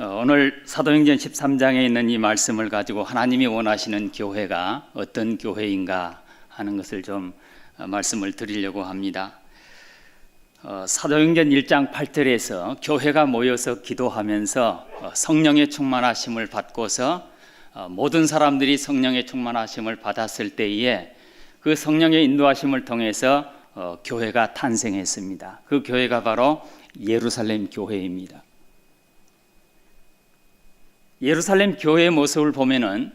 오늘 사도행전 13장에 있는 이 말씀을 가지고 하나님이 원하시는 교회가 어떤 교회인가 하는 것을 좀 말씀을 드리려고 합니다. 사도행전 1장 8절에서 교회가 모여서 기도하면서 성령의 충만하심을 받고서 모든 사람들이 성령의 충만하심을 받았을 때에 그 성령의 인도하심을 통해서 교회가 탄생했습니다. 그 교회가 바로 예루살렘 교회입니다. 예루살렘 교회의 모습을 보면은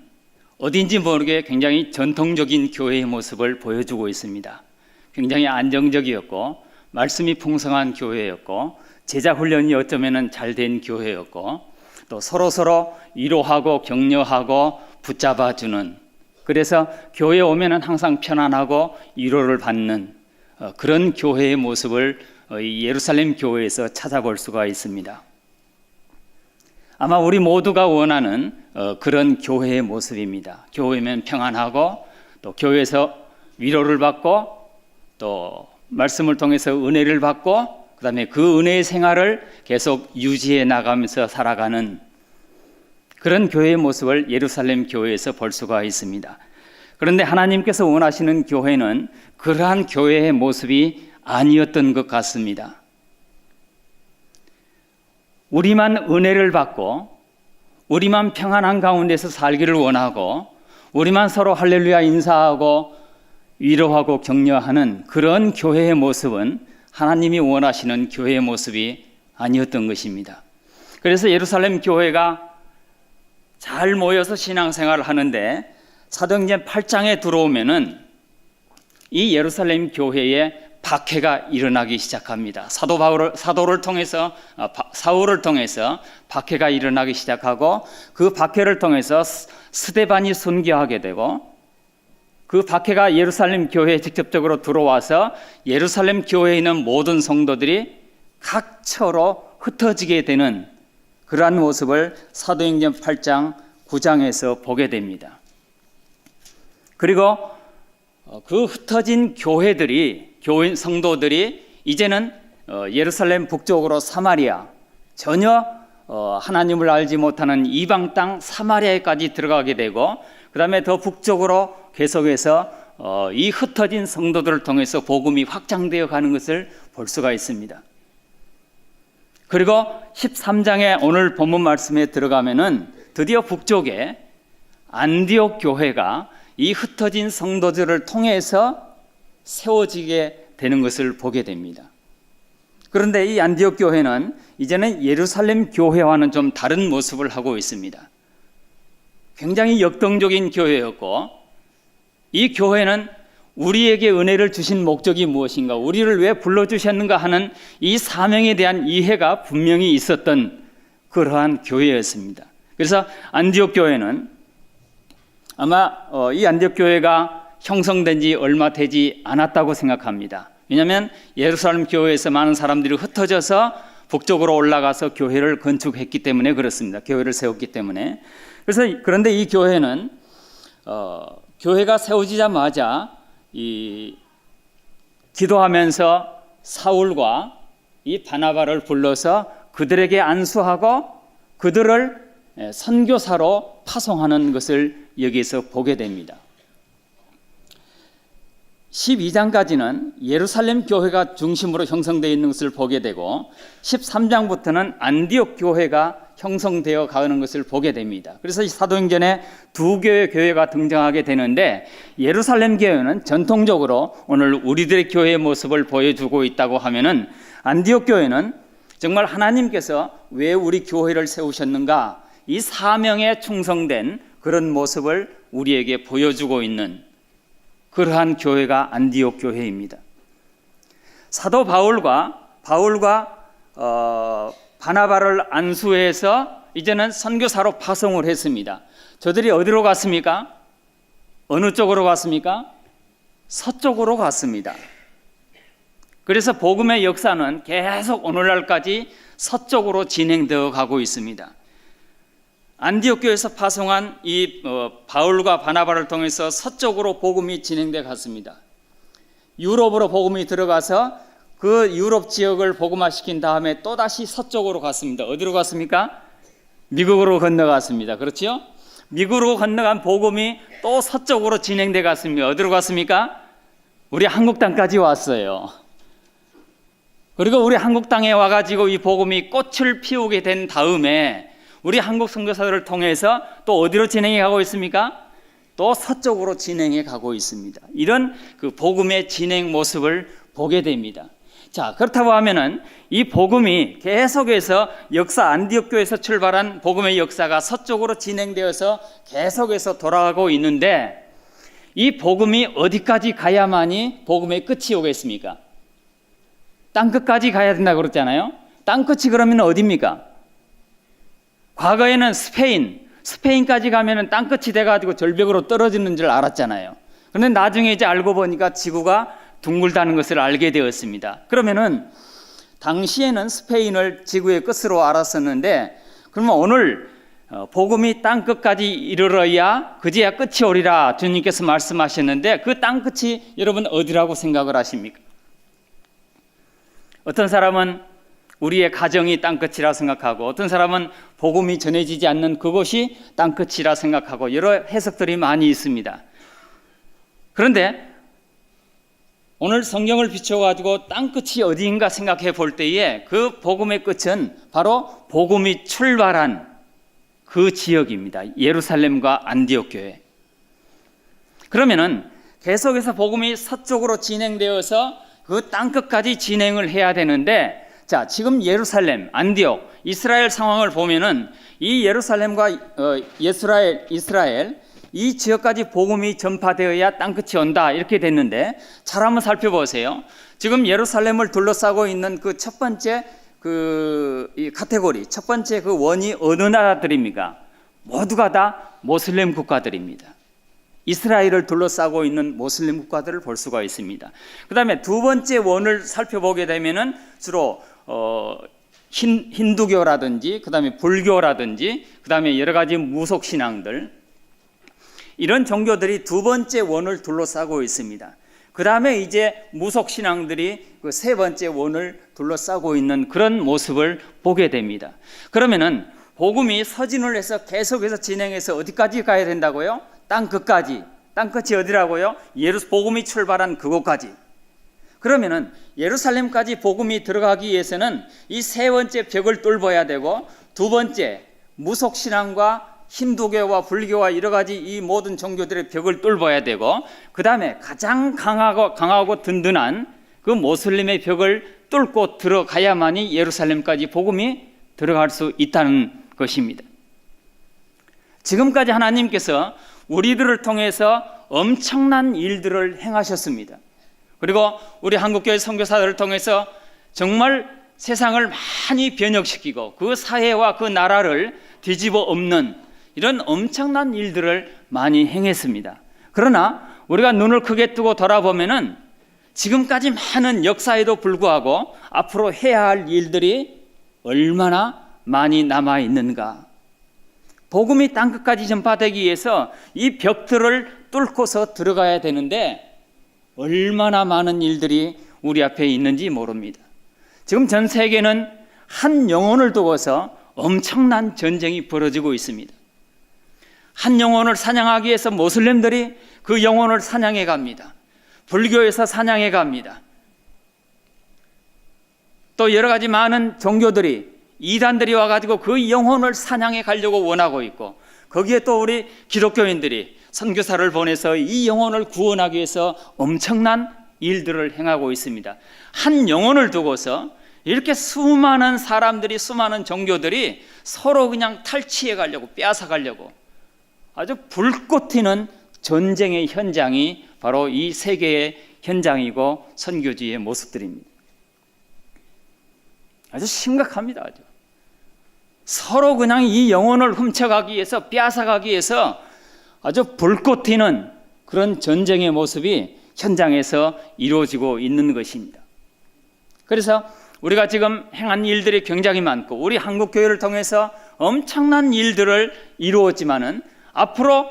어딘지 모르게 굉장히 전통적인 교회의 모습을 보여주고 있습니다. 굉장히 안정적이었고 말씀이 풍성한 교회였고 제자 훈련이 어쩌면은 잘된 교회였고 또 서로 위로하고 격려하고 붙잡아주는, 그래서 교회에 오면은 항상 편안하고 위로를 받는 그런 교회의 모습을 예루살렘 교회에서 찾아볼 수가 있습니다. 아마 우리 모두가 원하는 그런 교회의 모습입니다. 교회면 평안하고 또 교회에서 위로를 받고 또 말씀을 통해서 은혜를 받고 그다음에 그 은혜의 생활을 계속 유지해 나가면서 살아가는 그런 교회의 모습을 예루살렘 교회에서 볼 수가 있습니다. 그런데 하나님께서 원하시는 교회는 그러한 교회의 모습이 아니었던 것 같습니다. 우리만 은혜를 받고 우리만 평안한 가운데서 살기를 원하고 우리만 서로 할렐루야 인사하고 위로하고 격려하는 그런 교회의 모습은 하나님이 원하시는 교회의 모습이 아니었던 것입니다. 그래서 예루살렘 교회가 잘 모여서 신앙생활을 하는데 사도행전 8장에 들어오면은 이 예루살렘 교회에 박해가 일어나기 시작합니다. 사울을 통해서 박해가 일어나기 시작하고 그 박해를 통해서 스데반이 순교하게 되고 그 박해가 예루살렘 교회에 직접적으로 들어와서 예루살렘 교회에 있는 모든 성도들이 각처로 흩어지게 되는 그러한 모습을 사도행전 8장 9장에서 보게 됩니다. 그리고 그 흩어진 교회 성도들이 이제는 예루살렘 북쪽으로 사마리아, 전혀 하나님을 알지 못하는 이방 땅 사마리아에까지 들어가게 되고 그 다음에 더 북쪽으로 계속해서 이 흩어진 성도들을 통해서 복음이 확장되어 가는 것을 볼 수가 있습니다. 그리고 13장에 오늘 본문 말씀에 들어가면은 드디어 북쪽에 안디옥 교회가 이 흩어진 성도들을 통해서 세워지게 되는 것을 보게 됩니다. 그런데 이 안디옥 교회는 이제는 예루살렘 교회와는 좀 다른 모습을 하고 있습니다. 굉장히 역동적인 교회였고 이 교회는 우리에게 은혜를 주신 목적이 무엇인가, 우리를 왜 불러주셨는가 하는 이 사명에 대한 이해가 분명히 있었던 그러한 교회였습니다. 그래서 안디옥 교회는 아마 이 안디옥 교회가 형성된 지 얼마 되지 않았다고 생각합니다. 왜냐하면 예루살렘 교회에서 많은 사람들이 흩어져서 북쪽으로 올라가서 교회를 건축했기 때문에 그렇습니다. 교회를 세웠기 때문에. 그런데 이 교회는 교회가 세워지자마자 기도하면서 사울과 이 바나바를 불러서 그들에게 안수하고 그들을 선교사로 파송하는 것을 여기서 보게 됩니다. 12장까지는 예루살렘 교회가 중심으로 형성되어 있는 것을 보게 되고 13장부터는 안디옥 교회가 형성되어 가는 것을 보게 됩니다. 그래서 이 사도행전에 두 개의 교회가 등장하게 되는데 예루살렘 교회는 전통적으로 오늘 우리들의 교회의 모습을 보여주고 있다고 하면은 안디옥 교회는 정말 하나님께서 왜 우리 교회를 세우셨는가, 이 사명에 충성된 그런 모습을 우리에게 보여주고 있는 그러한 교회가 안디옥 교회입니다. 사도 바울과 바나바를 안수해서 이제는 선교사로 파송을 했습니다. 저들이 어디로 갔습니까? 어느 쪽으로 갔습니까? 서쪽으로 갔습니다. 그래서 복음의 역사는 계속 오늘날까지 서쪽으로 진행되어 가고 있습니다. 안디옥 교회에서 파송한 이 바울과 바나바를 통해서 서쪽으로 복음이 진행돼 갔습니다. 유럽으로 복음이 들어가서 그 유럽 지역을 복음화시킨 다음에 또다시 서쪽으로 갔습니다. 어디로 갔습니까? 미국으로 건너갔습니다. 그렇죠? 미국으로 건너간 복음이 또 서쪽으로 진행돼 갔습니다. 어디로 갔습니까? 우리 한국 땅까지 왔어요. 그리고 우리 한국 땅에 와가지고 이 복음이 꽃을 피우게 된 다음에 우리 한국 선교사들을 통해서 또 어디로 진행해 가고 있습니까? 또 서쪽으로 진행해 가고 있습니다. 이런 그 복음의 진행 모습을 보게 됩니다. 자, 그렇다고 하면은 이 복음이 계속해서 역사 안디옥 교회에서 출발한 복음의 역사가 서쪽으로 진행되어서 계속해서 돌아가고 있는데 이 복음이 어디까지 가야만이 복음의 끝이 오겠습니까? 땅끝까지 가야 된다고 그랬잖아요. 땅끝이 그러면 어디입니까? 과거에는 스페인까지 가면은 땅끝이 돼가지고 절벽으로 떨어지는 줄 알았잖아요. 그런데 나중에 이제 알고 보니까 지구가 둥글다는 것을 알게 되었습니다. 그러면은 당시에는 스페인을 지구의 끝으로 알았었는데 그러면 오늘 복음이 땅끝까지 이르러야 그제야 끝이 오리라 주님께서 말씀하셨는데 그 땅끝이 여러분 어디라고 생각을 하십니까? 어떤 사람은 우리의 가정이 땅끝이라 생각하고 어떤 사람은 복음이 전해지지 않는 그곳이 땅끝이라 생각하고 여러 해석들이 많이 있습니다. 그런데 오늘 성경을 비춰가지고 땅끝이 어디인가 생각해 볼 때에 그 복음의 끝은 바로 복음이 출발한 그 지역입니다. 예루살렘과 안디옥 교회. 그러면은 계속해서 복음이 서쪽으로 진행되어서 그 땅끝까지 진행을 해야 되는데 자, 지금 예루살렘, 안디옥, 이스라엘 상황을 보면은 이 예루살렘과 이스라엘 이 지역까지 복음이 전파되어야 땅끝이 온다 이렇게 됐는데 잘 한번 살펴보세요. 지금 예루살렘을 둘러싸고 있는 그 첫 번째 이 카테고리, 첫 번째 그 원이 어느 나라들입니까? 모두가 다 모슬렘 국가들입니다. 이스라엘을 둘러싸고 있는 모슬렘 국가들을 볼 수가 있습니다. 그 다음에 두 번째 원을 살펴보게 되면은 주로 힌두교라든지 그 다음에 불교라든지 그 다음에 여러 가지 무속 신앙들 이런 종교들이 두 번째 원을 둘러싸고 있습니다. 그 다음에 이제 무속 신앙들이 그 세 번째 원을 둘러싸고 있는 그런 모습을 보게 됩니다. 그러면은 복음이 서진을 해서 계속해서 진행해서 어디까지 가야 된다고요? 땅끝까지. 땅끝이 어디라고요? 복음이 출발한 그곳까지. 그러면은 예루살렘까지 복음이 들어가기 위해서는 이 세 번째 벽을 뚫어야 되고 두 번째 무속 신앙과 힌두교와 불교와 여러 가지 이 모든 종교들의 벽을 뚫어야 되고 그 다음에 가장 강하고 든든한 그 모슬림의 벽을 뚫고 들어가야만이 예루살렘까지 복음이 들어갈 수 있다는 것입니다. 지금까지 하나님께서 우리들을 통해서 엄청난 일들을 행하셨습니다. 그리고 우리 한국교회 선교사들을 통해서 정말 세상을 많이 변혁시키고 그 사회와 그 나라를 뒤집어 엎는 이런 엄청난 일들을 많이 행했습니다. 그러나 우리가 눈을 크게 뜨고 돌아보면은 지금까지 많은 역사에도 불구하고 앞으로 해야 할 일들이 얼마나 많이 남아 있는가. 복음이 땅끝까지 전파되기 위해서 이 벽들을 뚫고서 들어가야 되는데 얼마나 많은 일들이 우리 앞에 있는지 모릅니다. 지금 전 세계는 한 영혼을 두고서 엄청난 전쟁이 벌어지고 있습니다. 한 영혼을 사냥하기 위해서 모슬렘들이 그 영혼을 사냥해 갑니다. 불교에서 사냥해 갑니다. 또 여러 가지 많은 종교들이 이단들이 와가지고 그 영혼을 사냥해 가려고 원하고 있고 거기에 또 우리 기독교인들이 선교사를 보내서 이 영혼을 구원하기 위해서 엄청난 일들을 행하고 있습니다. 한 영혼을 두고서 이렇게 수많은 사람들이 수많은 종교들이 서로 그냥 탈취해 가려고 빼앗아 가려고 아주 불꽃 튀는 전쟁의 현장이 바로 이 세계의 현장이고 선교지의 모습들입니다. 아주 심각합니다. 아주. 서로 그냥 이 영혼을 훔쳐가기 위해서 빼앗아가기 위해서 아주 불꽃 튀는 그런 전쟁의 모습이 현장에서 이루어지고 있는 것입니다. 그래서 우리가 지금 행한 일들이 굉장히 많고 우리 한국교회를 통해서 엄청난 일들을 이루었지만은 앞으로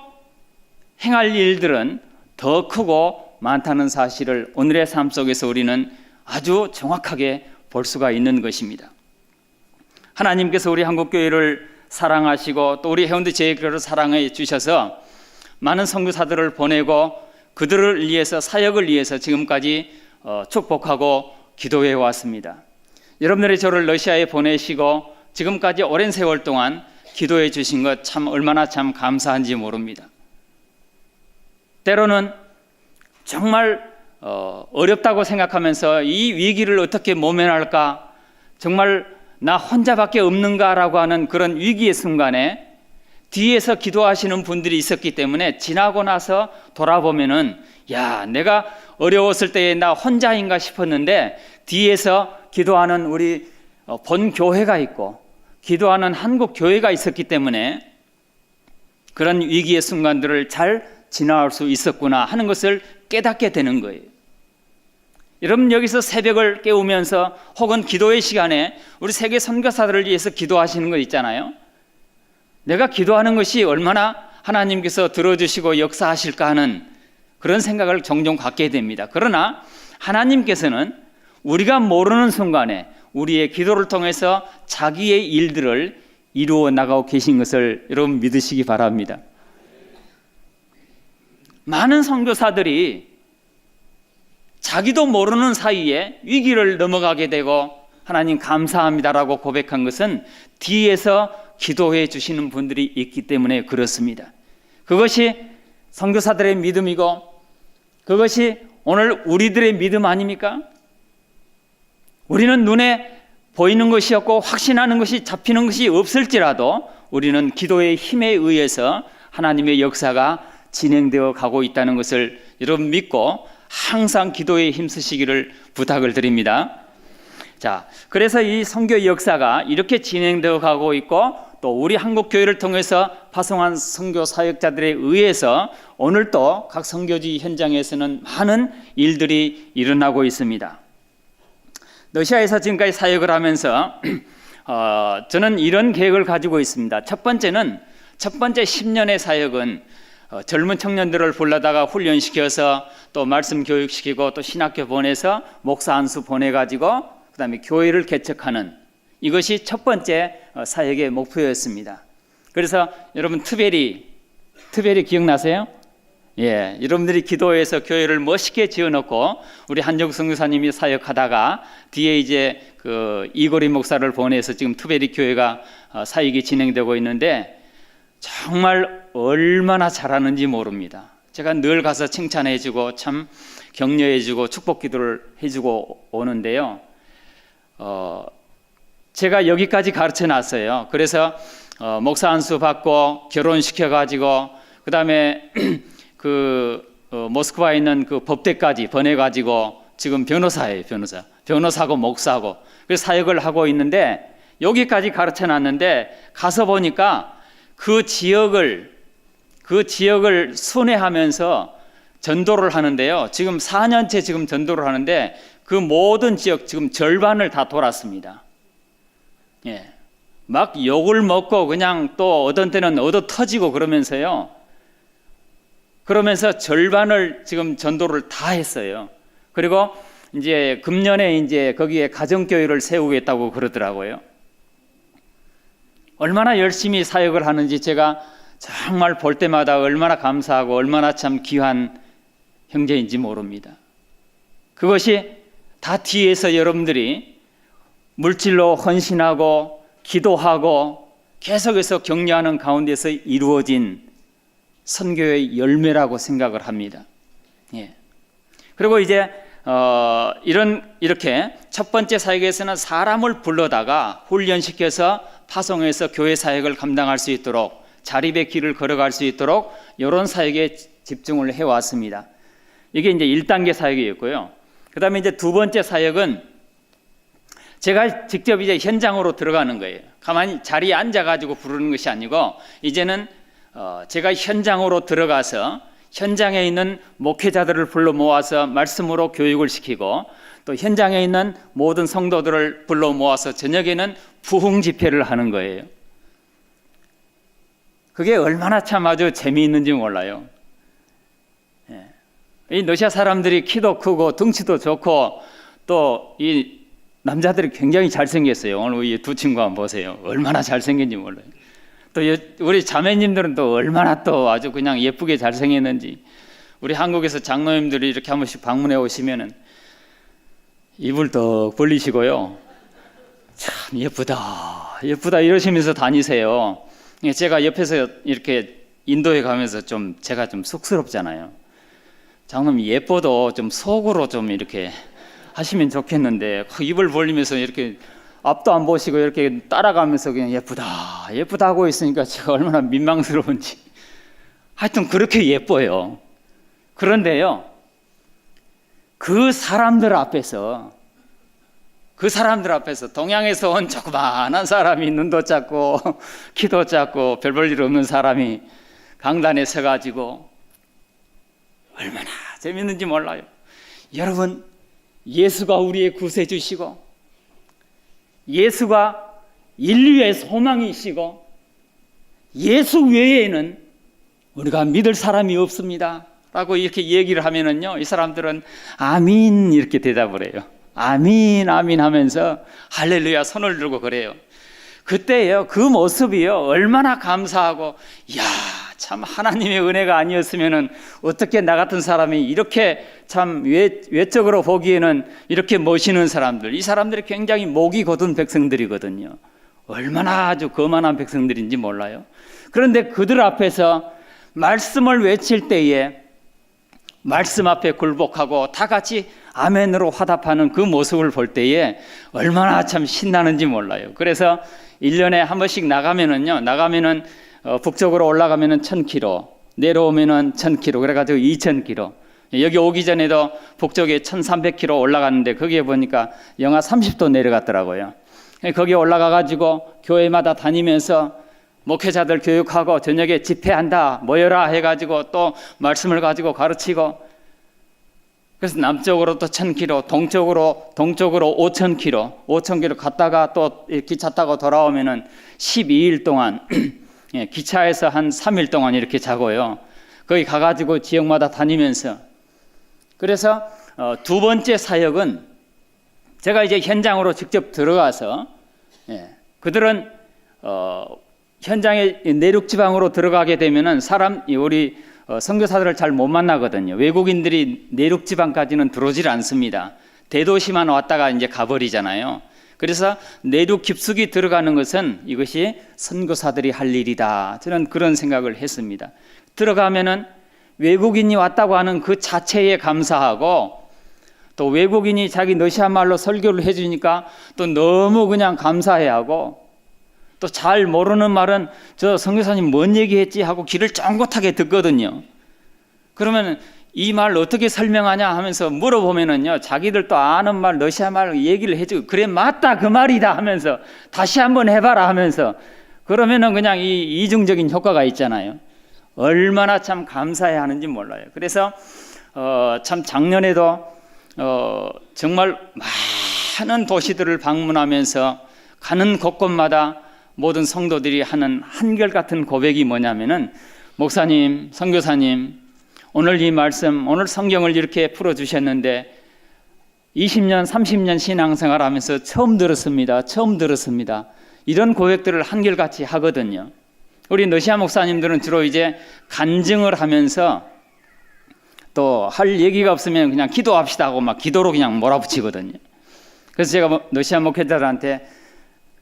행할 일들은 더 크고 많다는 사실을 오늘의 삶 속에서 우리는 아주 정확하게 볼 수가 있는 것입니다. 하나님께서 우리 한국교회를 사랑하시고 또 우리 회원들 제일교회를 사랑해 주셔서 많은 선교사들을 보내고 그들을 위해서 사역을 위해서 지금까지 축복하고 기도해 왔습니다. 여러분들이 저를 러시아에 보내시고 지금까지 오랜 세월 동안 기도해 주신 것 참 얼마나 참 감사한지 모릅니다. 때로는 정말 어렵다고 생각하면서 이 위기를 어떻게 모면할까, 정말 나 혼자밖에 없는가라고 하는 그런 위기의 순간에 뒤에서 기도하시는 분들이 있었기 때문에 지나고 나서 돌아보면은 야, 내가 어려웠을 때에 나 혼자인가 싶었는데 뒤에서 기도하는 우리 본 교회가 있고 기도하는 한국 교회가 있었기 때문에 그런 위기의 순간들을 잘 지나올 수 있었구나 하는 것을 깨닫게 되는 거예요. 여러분, 여기서 새벽을 깨우면서 혹은 기도의 시간에 우리 세계 선교사들을 위해서 기도하시는 거 있잖아요. 내가 기도하는 것이 얼마나 하나님께서 들어주시고 역사하실까 하는 그런 생각을 종종 갖게 됩니다. 그러나 하나님께서는 우리가 모르는 순간에 우리의 기도를 통해서 자기의 일들을 이루어 나가고 계신 것을 여러분 믿으시기 바랍니다. 많은 선교사들이 자기도 모르는 사이에 위기를 넘어가게 되고 하나님 감사합니다라고 고백한 것은 뒤에서 기도해 주시는 분들이 있기 때문에 그렇습니다. 그것이 선교사들의 믿음이고 그것이 오늘 우리들의 믿음 아닙니까? 우리는 눈에 보이는 것이 없고 확신하는 것이 잡히는 것이 없을지라도 우리는 기도의 힘에 의해서 하나님의 역사가 진행되어 가고 있다는 것을 여러분 믿고 항상 기도에 힘쓰시기를 부탁을 드립니다. 자, 그래서 이 선교 역사가 이렇게 진행되어 가고 있고 또 우리 한국 교회를 통해서 파송한 선교 사역자들에 의해서 오늘 또 각 선교지 현장에서는 많은 일들이 일어나고 있습니다. 러시아에서 지금까지 사역을 하면서 저는 이런 계획을 가지고 있습니다. 첫 번째 10년의 사역은 젊은 청년들을 불러다가 훈련시켜서 또 말씀 교육시키고 또 신학교 보내서 목사 안수 보내가지고 그 다음에 교회를 개척하는 이것이 첫 번째 사역의 목표였습니다. 그래서 여러분 트베리 기억나세요? 예, 여러분들이 기도해서 교회를 멋있게 지어놓고 우리 한정국 선교사님이 사역하다가 뒤에 이제 그 이고리 목사를 보내서 지금 트베리 교회가 사역이 진행되고 있는데 정말 얼마나 잘하는지 모릅니다. 제가 늘 가서 칭찬해주고 참 격려해주고 축복 기도를 해주고 오는데요. 제가 여기까지 가르쳐 놨어요. 그래서 목사 안수 받고 결혼시켜가지고 그 다음에 모스크바에 있는 그 법대까지 보내가지고 지금 변호사예요. 변호사고 목사고 그래서 사역을 하고 있는데 여기까지 가르쳐 놨는데 가서 보니까 그 지역을 순회하면서 전도를 하는데요. 지금 4년째 지금 전도를 하는데 그 모든 지역 지금 절반을 다 돌았습니다. 예, 막 욕을 먹고 그냥 또 어떤 때는 얻어 터지고 그러면서요. 그러면서 절반을 지금 전도를 다 했어요. 그리고 이제 금년에 이제 거기에 가정교회를 세우겠다고 그러더라고요. 얼마나 열심히 사역을 하는지 제가 정말 볼 때마다 얼마나 감사하고 얼마나 참 귀한 형제인지 모릅니다. 그것이 다 뒤에서 여러분들이 물질로 헌신하고 기도하고 계속해서 격려하는 가운데서 이루어진 선교의 열매라고 생각을 합니다. 예. 그리고 이제 이렇게 첫 번째 사역에서는 사람을 불러다가 훈련시켜서 파송해서 교회 사역을 감당할 수 있도록 자립의 길을 걸어갈 수 있도록 이런 사역에 집중을 해왔습니다. 이게 이제 1단계 사역이었고요. 그 다음에 이제 두 번째 사역은 제가 직접 이제 현장으로 들어가는 거예요. 가만히 자리에 앉아가지고 부르는 것이 아니고 이제는 제가 현장으로 들어가서 현장에 있는 목회자들을 불러 모아서 말씀으로 교육을 시키고 또 현장에 있는 모든 성도들을 불러 모아서 저녁에는 부흥 집회를 하는 거예요. 그게 얼마나 참 아주 재미있는지 몰라요. 예. 이 러시아 사람들이 키도 크고 덩치도 좋고 또 이 남자들이 굉장히 잘생겼어요. 오늘 이 두 친구 한번 보세요. 얼마나 잘생긴지 몰라요. 또 우리 자매님들은 또 얼마나 또 아주 그냥 예쁘게 잘생겼는지. 우리 한국에서 장로님들이 이렇게 한 번씩 방문해 오시면은 입을 떡 벌리시고요. 참 예쁘다, 예쁘다 이러시면서 다니세요. 제가 옆에서 이렇게 인도에 가면서 좀 제가 좀 쑥스럽잖아요. 장로님 예뻐도 좀 속으로 좀 이렇게 하시면 좋겠는데 입을 벌리면서 이렇게 앞도 안 보시고 이렇게 따라가면서 그냥 예쁘다, 예쁘다 하고 있으니까 제가 얼마나 민망스러운지. 하여튼 그렇게 예뻐요. 그런데요, 그 사람들 앞에서 동양에서 온 조그마한 사람이 눈도 작고 키도 작고 별 볼 일 없는 사람이 강단에 서가지고 얼마나 재밌는지 몰라요. 여러분, 예수가 우리의 구세주시고 예수가 인류의 소망이시고 예수 외에는 우리가 믿을 사람이 없습니다 라고 이렇게 얘기를 하면은요, 이 사람들은 아민 이렇게 대답을 해요. 아민 아민 하면서 할렐루야 손을 들고 그래요. 그때요, 그 모습이요 얼마나 감사하고, 야, 참 하나님의 은혜가 아니었으면은 어떻게 나 같은 사람이 이렇게 참 외적으로 보기에는 이렇게 멋있는 사람들, 이 사람들이 굉장히 목이 곧은 백성들이거든요. 얼마나 아주 거만한 백성들인지 몰라요. 그런데 그들 앞에서 말씀을 외칠 때에 말씀 앞에 굴복하고 다 같이 아멘으로 화답하는 그 모습을 볼 때에 얼마나 참 신나는지 몰라요. 그래서 1년에 한 번씩 나가면은 북쪽으로 올라가면은 1000km, 내려오면은 1000km, 그래가지고 2000km. 여기 오기 전에도 북쪽에 1300km 올라갔는데 거기에 보니까 영하 30도 내려갔더라고요. 거기 올라가가지고 교회마다 다니면서 목회자들 교육하고 저녁에 집회한다, 모여라 해가지고 또 말씀을 가지고 가르치고, 그래서 남쪽으로 또 1000km, 동쪽으로 5000km 갔다가 또 기차 타고 돌아오면은 12일 동안 기차에서 한 3일 동안 이렇게 자고요. 거기 가가지고 지역마다 다니면서, 그래서 두 번째 사역은 제가 이제 현장으로 직접 들어가서, 그들은 현장에 내륙 지방으로 들어가게 되면은 우리 선교사들을 잘 못 만나거든요. 외국인들이 내륙 지방까지는 들어오질 않습니다. 대도시만 왔다가 이제 가버리잖아요. 그래서 내륙 깊숙이 들어가는 것은 이것이 선교사들이 할 일이다, 저는 그런 생각을 했습니다. 들어가면은 외국인이 왔다고 하는 그 자체에 감사하고, 또 외국인이 자기 러시아 말로 설교를 해주니까 또 너무 그냥 감사해하고, 또 잘 모르는 말은 저 선교사님 뭔 얘기했지 하고 귀를 쫑긋하게 듣거든요. 그러면 이 말 어떻게 설명하냐 하면서 물어보면은요, 자기들도 아는 말 러시아 말 얘기를 해주고, 그래 맞다 그 말이다 하면서 다시 한번 해봐라 하면서, 그러면은 그냥 이 이중적인 효과가 있잖아요. 얼마나 참 감사해야 하는지 몰라요. 그래서 참 작년에도 정말 많은 도시들을 방문하면서 가는 곳곳마다 모든 성도들이 하는 한결같은 고백이 뭐냐면은, 목사님, 선교사님, 오늘 이 말씀, 오늘 성경을 이렇게 풀어주셨는데 20년, 30년 신앙생활 하면서 처음 들었습니다. 이런 고백들을 한결같이 하거든요. 우리 러시아 목사님들은 주로 이제 간증을 하면서 또 할 얘기가 없으면 그냥 기도합시다 하고 막 기도로 그냥 몰아붙이거든요. 그래서 제가 러시아 목회자들한테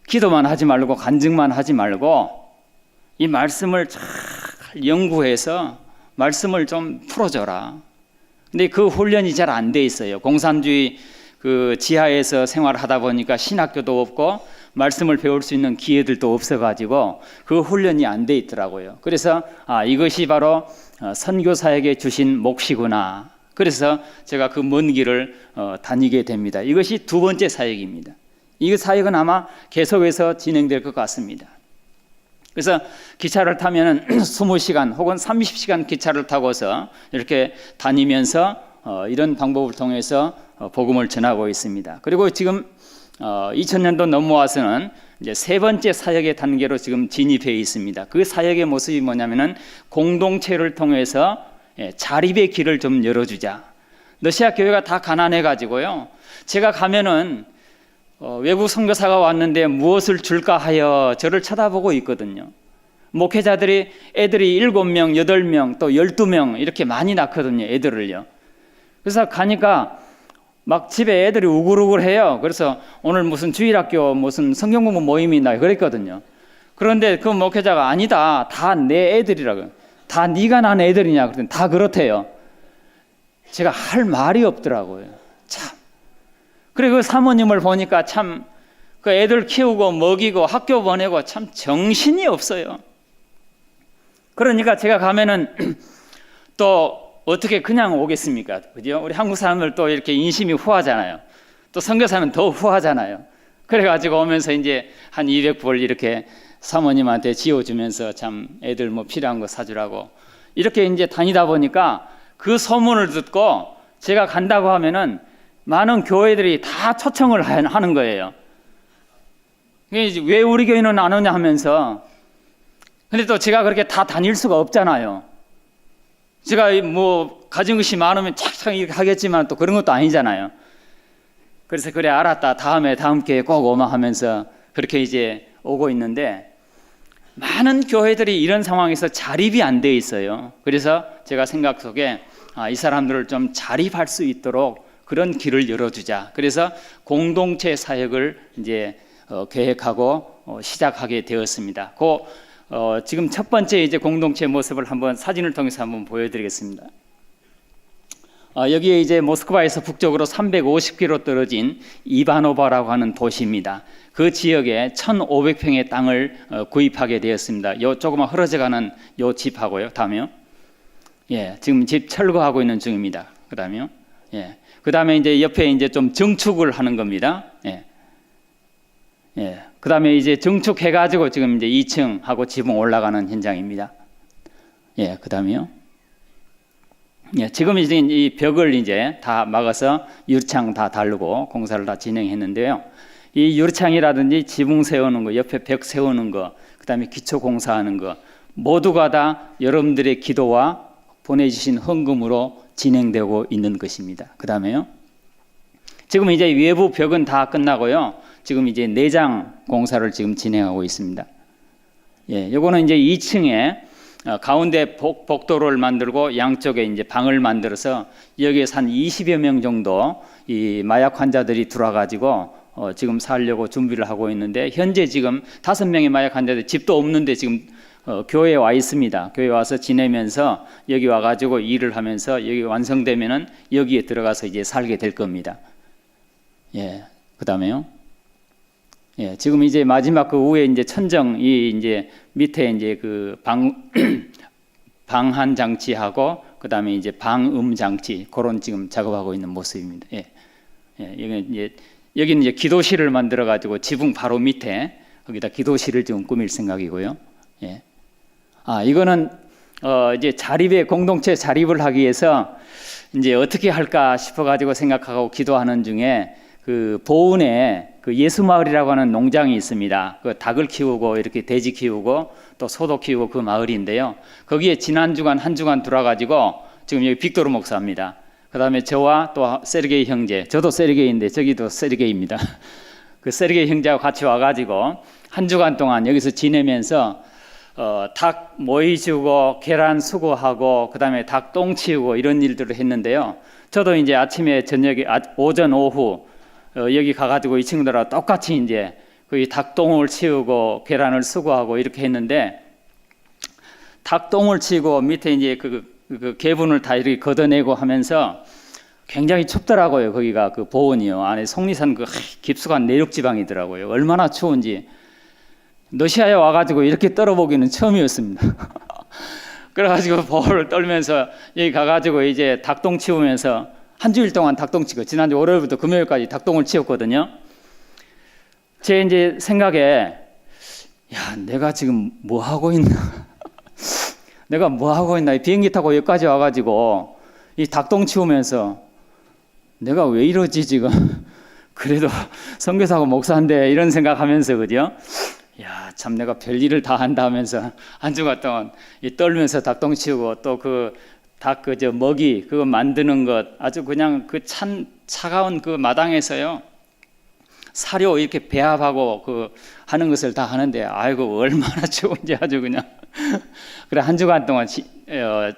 기도만 하지 말고 간증만 하지 말고 이 말씀을 잘 연구해서 말씀을 좀 풀어줘라. 근데 그 훈련이 잘 안 돼 있어요. 공산주의 그 지하에서 생활하다 보니까 신학교도 없고 말씀을 배울 수 있는 기회들도 없어가지고 그 훈련이 안 돼 있더라고요. 그래서 이것이 바로 선교사에게 주신 몫이구나. 그래서 제가 그 먼 길을 다니게 됩니다. 이것이 두 번째 사역입니다. 이 사역은 아마 계속해서 진행될 것 같습니다. 그래서 기차를 타면은 20시간 혹은 30시간 기차를 타고서 이렇게 다니면서 이런 방법을 통해서 복음을 전하고 있습니다. 그리고 지금 2000년도 넘어와서는 이제 세 번째 사역의 단계로 지금 진입해 있습니다. 그 사역의 모습이 뭐냐면은 공동체를 통해서 자립의 길을 좀 열어주자. 러시아 교회가 다 가난해 가지고요. 제가 가면은 외국 선교사가 왔는데 무엇을 줄까 하여 저를 쳐다보고 있거든요. 목회자들이 애들이 7명, 8명, 또 12명 이렇게 많이 낳거든요. 애들을요. 그래서 가니까 막 집에 애들이 우글우글해요. 그래서 오늘 무슨 주일학교 무슨 성경공부 모임이 있나 그랬거든요. 그런데 그 목회자가 아니다. 다 내 애들이라고. 다 네가 낳은 애들이냐 그랬더니 다 그렇대요. 제가 할 말이 없더라고요. 참. 그리고 그 사모님을 보니까 참 그 애들 키우고 먹이고 학교 보내고 참 정신이 없어요. 그러니까 제가 가면은 또 어떻게 그냥 오겠습니까? 그죠? 우리 한국 사람들 또 이렇게 인심이 후하잖아요. 또 선교사는 더 후하잖아요. 그래가지고 오면서 이제 한 200불 이렇게 사모님한테 지어주면서 참 애들 뭐 필요한 거 사주라고 이렇게 이제 다니다 보니까 그 소문을 듣고 제가 간다고 하면은 많은 교회들이 다 초청을 하는 거예요. 왜 우리 교회는 안 오냐 하면서. 근데 또 제가 그렇게 다 다닐 수가 없잖아요. 제가 뭐 가진 것이 많으면 착착 이렇게 하겠지만 또 그런 것도 아니잖아요. 그래서 그래 알았다. 다음 기회에 꼭 오마 하면서 그렇게 이제 오고 있는데 많은 교회들이 이런 상황에서 자립이 안 돼 있어요. 그래서 제가 생각 속에 이 사람들을 좀 자립할 수 있도록 그런 길을 열어주자. 그래서 공동체 사역을 이제 계획하고 시작하게 되었습니다. 지금 첫 번째 이제 공동체 모습을 한번 사진을 통해서 한번 보여드리겠습니다. 여기에 이제 모스크바에서 북쪽으로 350km 떨어진 이바노바라고 하는 도시입니다. 그 지역에 1,500평의 땅을 구입하게 되었습니다. 요 조그만 흐려져가는 요 집하고요. 다음에요. 예, 지금 집 철거하고 있는 중입니다. 그다음에요. 예, 그다음에 이제 옆에 이제 좀 증축을 하는 겁니다. 예. 예. 그 다음에 이제 증축해가지고 지금 이제 2층하고 지붕 올라가는 현장입니다. 예. 그 다음에요. 예. 지금 이제 이 벽을 이제 다 막아서 유리창 다 달고 공사를 다 진행했는데요. 이 유리창이라든지 지붕 세우는 거, 옆에 벽 세우는 거, 그 다음에 기초 공사하는 거, 모두가 다 여러분들의 기도와 보내주신 헌금으로 진행되고 있는 것입니다. 그 다음에요. 지금 이제 외부 벽은 다 끝나고요. 지금 이제 내장 공사를 지금 진행하고 있습니다. 예, 요거는 이제 2층에 가운데 복도를 만들고 양쪽에 이제 방을 만들어서 여기에서 한 20여 명 정도 이 마약 환자들이 들어와가지고 지금 살려고 준비를 하고 있는데 현재 지금 5명의 마약 환자들 집도 없는데 지금 교회에 와 있습니다. 교회에 와서 지내면서 여기 와가지고 일을 하면서 여기 완성되면은 여기에 들어가서 이제 살게 될 겁니다. 예, 그 다음에요. 예, 지금 이제 마지막 그 위에 이제 천정이 이제 밑에 이제 그 방한 장치하고 그 다음에 이제 방음 장치 그런 지금 작업하고 있는 모습입니다. 예, 예, 여기는 이제 기도실을 만들어 가지고 지붕 바로 밑에 거기다 기도실을 지금 꾸밀 생각이고요. 예, 이거는 이제 자립의 공동체 자립을 하기 위해서 이제 어떻게 할까 싶어 가지고 생각하고 기도하는 중에 그 보은에 그 예수마을이라고 하는 농장이 있습니다. 그 닭을 키우고 이렇게 돼지 키우고 또 소도 키우고 그 마을인데요. 거기에 지난 주간 한 주간 들어와가지고 지금 여기 빅토르 목사입니다. 그 다음에 저와 또 세르게이 형제, 저도 세르게이인데 저기도 세르게이입니다. 그 세르게이 형제하고 같이 와가지고 한 주간 동안 여기서 지내면서 닭 모이 주고 계란 수거하고 그 다음에 닭 똥 치우고 이런 일들을 했는데요. 저도 이제 아침에 저녁에 오전 오후 여기 가가지고 이 친구들하고 똑같이 이제 그 닭똥을 치우고 계란을 수거하고 이렇게 했는데 닭똥을 치고 밑에 이제 그 개분을 다 이렇게 걷어내고 하면서 굉장히 춥더라고요. 거기가 그 보온이요. 안에 속리산 그 깊숙한 내륙지방이더라고요. 얼마나 추운지. 러시아에 와가지고 이렇게 떨어보기는 처음이었습니다. 그래가지고 보호를 떨면서 여기 가가지고 이제 닭똥 치우면서 한 주일 동안 닭똥 치고 지난주 월요일부터 금요일까지 닭똥을 치웠거든요. 제 이제 생각에 내가 지금 뭐 하고 있나? 내가 뭐 하고 있나? 비행기 타고 여기까지 와가지고 이 닭똥 치우면서 내가 왜 이러지 지금? 그래도 선교사고 목사인데 이런 생각하면서 그죠? 참 내가 별일을 다 한다 하면서 한 주간 동안 떨면서 닭똥 치우고 또 그 닭 먹이 그거 만드는 것 아주 그냥 그 차가운 그 마당에서요 사료 이렇게 배합하고 하는 것을 다 하는데, 아이고 얼마나 좋은지 아주 그냥. 그래 한 주간 동안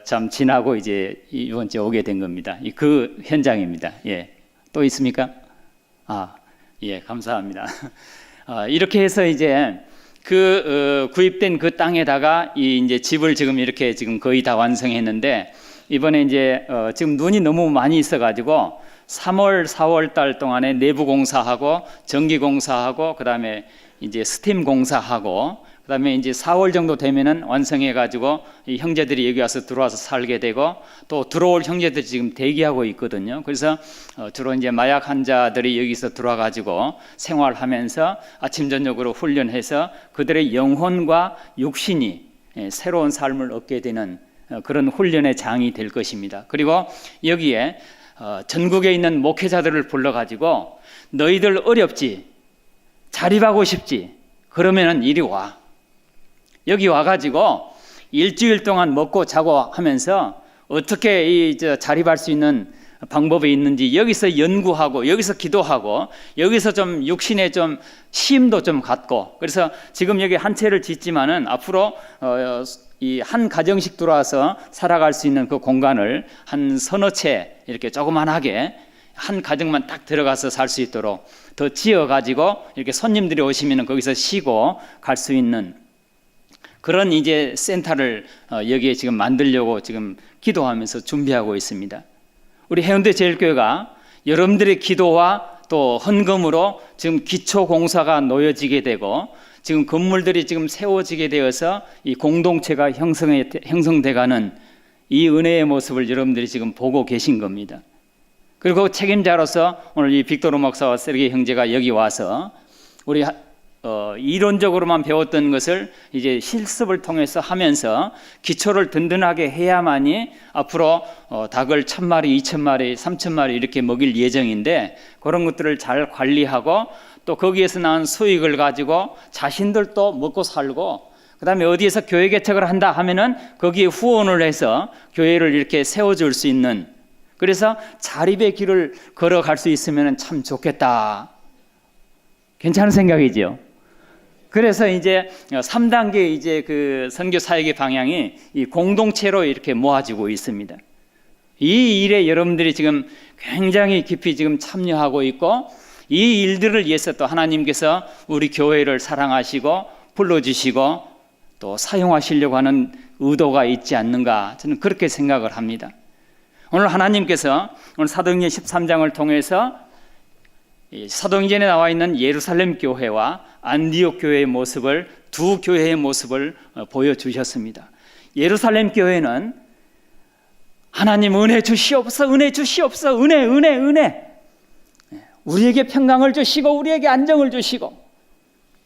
참 지나고 이제 이번 주에 오게 된 겁니다. 그 현장입니다. 예, 또 있습니까? 예, 감사합니다. 이렇게 해서 이제 구입된 그 땅에다가 이제 집을 지금 이렇게 지금 거의 다 완성했는데, 이번에 이제 지금 눈이 너무 많이 있어가지고 3월, 4월 달 동안에 내부 공사하고 전기 공사하고 그다음에 이제 스팀 공사하고 그다음에 이제 4월 정도 되면은 완성해가지고 이 형제들이 여기 와서 들어와서 살게 되고, 또 들어올 형제들이 지금 대기하고 있거든요. 그래서 주로 이제 마약 환자들이 여기서 들어와가지고 생활하면서 아침 저녁으로 훈련해서 그들의 영혼과 육신이 새로운 삶을 얻게 되는 그런 훈련의 장이 될 것입니다. 그리고 여기에 전국에 있는 목회자들을 불러가지고 너희들 어렵지? 자립하고 싶지? 그러면은 이리 와. 여기 와가지고 일주일 동안 먹고 자고 하면서 어떻게 자립할 수 있는 방법이 있는지 여기서 연구하고 여기서 기도하고 여기서 좀 육신의 좀 쉼도 좀 갖고, 그래서 지금 여기 한 채를 짓지만은 앞으로 이 한 가정씩 들어와서 살아갈 수 있는 그 공간을 한 서너 채 이렇게 조그만하게 한 가정만 딱 들어가서 살 수 있도록 더 지어가지고 이렇게 손님들이 오시면은 거기서 쉬고 갈 수 있는 그런 이제 센터를 여기에 지금 만들려고 지금 기도하면서 준비하고 있습니다. 우리 해운대 제일교회가 여러분들의 기도와 또 헌금으로 지금 기초 공사가 놓여지게 되고 지금 건물들이 지금 세워지게 되어서 이 공동체가 형성돼가는 이 은혜의 모습을 여러분들이 지금 보고 계신 겁니다. 그리고 책임자로서 오늘 이 빅토르 목사와 세르게 형제가 여기 와서 우리 이론적으로만 배웠던 것을 이제 실습을 통해서 하면서 기초를 든든하게 해야만이 앞으로 닭을 1000마리, 2000마리, 3000마리 이렇게 먹일 예정인데, 그런 것들을 잘 관리하고 또 거기에서 나온 수익을 가지고 자신들도 먹고 살고, 그 다음에 어디에서 교회 개척을 한다 하면은 거기에 후원을 해서 교회를 이렇게 세워줄 수 있는, 그래서 자립의 길을 걸어갈 수 있으면 참 좋겠다. 괜찮은 생각이죠. 그래서 이제 3단계 이제 그 선교 사역의 방향이 이 공동체로 이렇게 모아지고 있습니다. 이 일에 여러분들이 지금 굉장히 깊이 지금 참여하고 있고, 이 일들을 위해서 또 하나님께서 우리 교회를 사랑하시고 불러주시고 또 사용하시려고 하는 의도가 있지 않는가, 저는 그렇게 생각을 합니다. 오늘 하나님께서 오늘 사도행전 13장을 통해서 사도행전에 나와 있는 예루살렘 교회와 안디옥 교회의 모습을, 두 교회의 모습을 보여주셨습니다. 예루살렘 교회는 하나님 은혜 주시옵소서, 은혜 주시옵소서, 은혜 우리에게 평강을 주시고 우리에게 안정을 주시고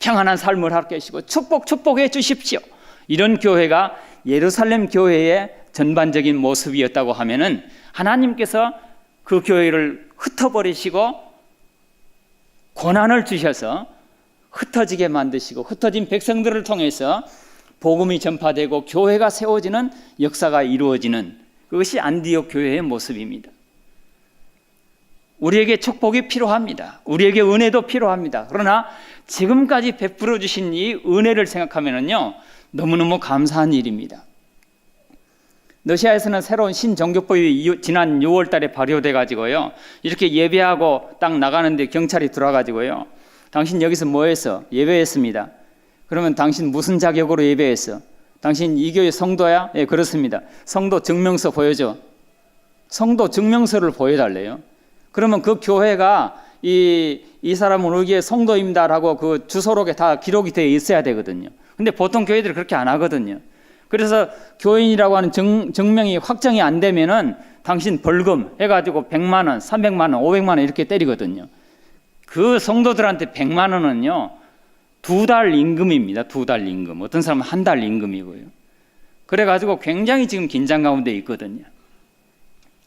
평안한 삶을 하게 하시고 축복해 주십시오. 이런 교회가 예루살렘 교회의 전반적인 모습이었다고 하면은 하나님께서 그 교회를 흩어버리시고 고난을 주셔서 흩어지게 만드시고 흩어진 백성들을 통해서 복음이 전파되고 교회가 세워지는 역사가 이루어지는, 그것이 안디옥 교회의 모습입니다. 우리에게 축복이 필요합니다. 우리에게 은혜도 필요합니다. 그러나 지금까지 베풀어 주신 이 은혜를 생각하면은요, 너무너무 감사한 일입니다. 러시아에서는 새로운 신종교법이 지난 6월 달에 발효돼 가지고요, 이렇게 예배하고 딱 나가는데 경찰이 들어와가지고요, 당신 여기서 뭐 했어? 예배했습니다. 그러면 당신 무슨 자격으로 예배했어? 당신 이 교회 성도야? 예, 그렇습니다. 성도 증명서 보여줘. 성도 증명서를 보여달래요. 그러면 그 교회가 이 사람은 우리의 성도입니다라고 그 주소록에 다 기록이 되어 있어야 되거든요. 근데 보통 교회들이 그렇게 안 하거든요. 그래서 교인이라고 하는 증명이 확정이 안 되면은 당신 벌금 해가지고 100만 원, 300만 원, 500만 원 이렇게 때리거든요. 그 성도들한테 100만 원은요, 2달 임금입니다. 2달 임금. 어떤 사람은 1달 임금이고요. 그래가지고 굉장히 지금 긴장 가운데 있거든요.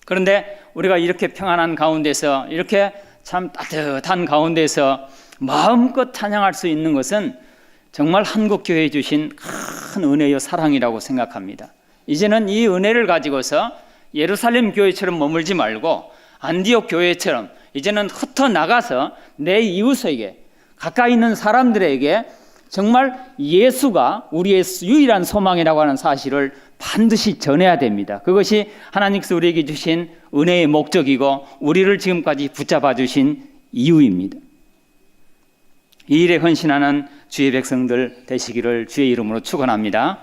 그런데 우리가 이렇게 평안한 가운데서, 이렇게 참 따뜻한 가운데서 마음껏 찬양할 수 있는 것은 정말 한국교회에 주신 큰 은혜요 사랑이라고 생각합니다. 이제는 이 은혜를 가지고서 예루살렘 교회처럼 머물지 말고 안디옥 교회처럼 이제는 흩어 나가서 내 이웃에게, 가까이 있는 사람들에게 정말 예수가 우리의 유일한 소망이라고 하는 사실을 반드시 전해야 됩니다. 그것이 하나님께서 우리에게 주신 은혜의 목적이고 우리를 지금까지 붙잡아 주신 이유입니다. 이 일에 헌신하는 주의 백성들 되시기를 주의 이름으로 축원합니다.